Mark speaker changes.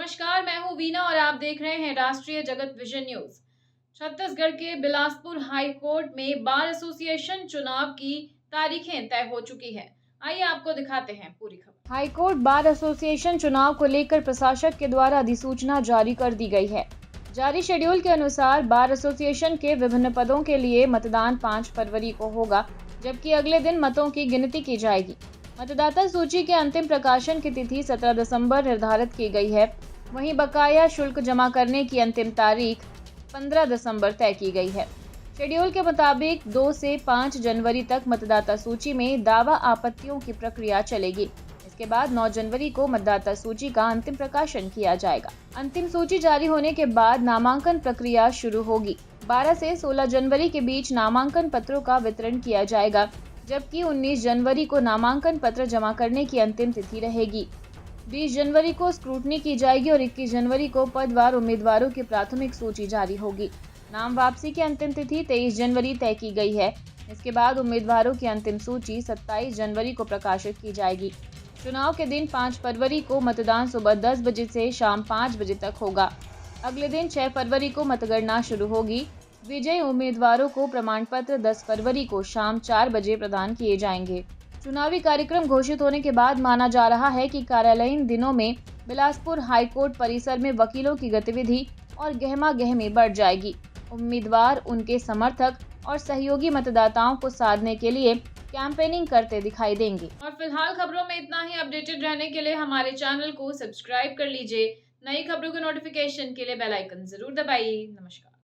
Speaker 1: नमस्कार, मैं हूँ वीना और आप देख रहे हैं राष्ट्रीय जगत विजन न्यूज। छत्तीसगढ़ के बिलासपुर हाई कोर्ट में बार एसोसिएशन चुनाव की तारीखें तय हो चुकी है। आइए आपको दिखाते हैं पूरी खबर। हाई कोर्ट बार एसोसिएशन चुनाव को लेकर प्रशासक के द्वारा अधिसूचना जारी कर दी गई है। जारी शेड्यूल के अनुसार बार एसोसिएशन के विभिन्न पदों के लिए मतदान 5 फरवरी को होगा, जबकि अगले दिन मतों की गिनती की जाएगी। मतदाता सूची के अंतिम प्रकाशन की तिथि 17 दिसंबर निर्धारित की गई है। वहीं बकाया शुल्क जमा करने की अंतिम तारीख 15 दिसंबर तय की गई है। शेड्यूल के मुताबिक 2 से 5 जनवरी तक मतदाता सूची में दावा आपत्तियों की प्रक्रिया चलेगी। इसके बाद 9 जनवरी को मतदाता सूची का अंतिम प्रकाशन किया जाएगा। अंतिम सूची जारी होने के बाद नामांकन प्रक्रिया शुरू होगी। 12 से 16 जनवरी के बीच नामांकन पत्रों का वितरण किया जाएगा, जबकि 19 जनवरी को नामांकन पत्र जमा करने की अंतिम तिथि रहेगी। 20 जनवरी को स्क्रूटनी की जाएगी और 21 जनवरी को पदवार उम्मीदवारों की प्राथमिक सूची जारी होगी। नाम वापसी की अंतिम तिथि 23 जनवरी तय की गई है। इसके बाद उम्मीदवारों की अंतिम सूची 27 जनवरी को प्रकाशित की जाएगी। चुनाव के दिन 5 फरवरी को मतदान सुबह 10 बजे से शाम 5 बजे तक होगा। अगले दिन 6 फरवरी को मतगणना शुरू होगी। विजयी उम्मीदवारों को प्रमाण पत्र 10 फरवरी को शाम 4 बजे प्रदान किए जाएंगे। चुनावी कार्यक्रम घोषित होने के बाद माना जा रहा है कि कार्यालयीन दिनों में बिलासपुर हाईकोर्ट परिसर में वकीलों की गतिविधि और गहमा गहमी बढ़ जाएगी। उम्मीदवार, उनके समर्थक और सहयोगी मतदाताओं को साधने के लिए कैंपेनिंग करते दिखाई देंगे। और फिलहाल खबरों में इतना ही। अपडेटेड रहने के लिए हमारे चैनल को सब्सक्राइब कर लीजिए। नई खबरों के नोटिफिकेशन के लिए बेल आइकन जरूर दबाइए। नमस्कार।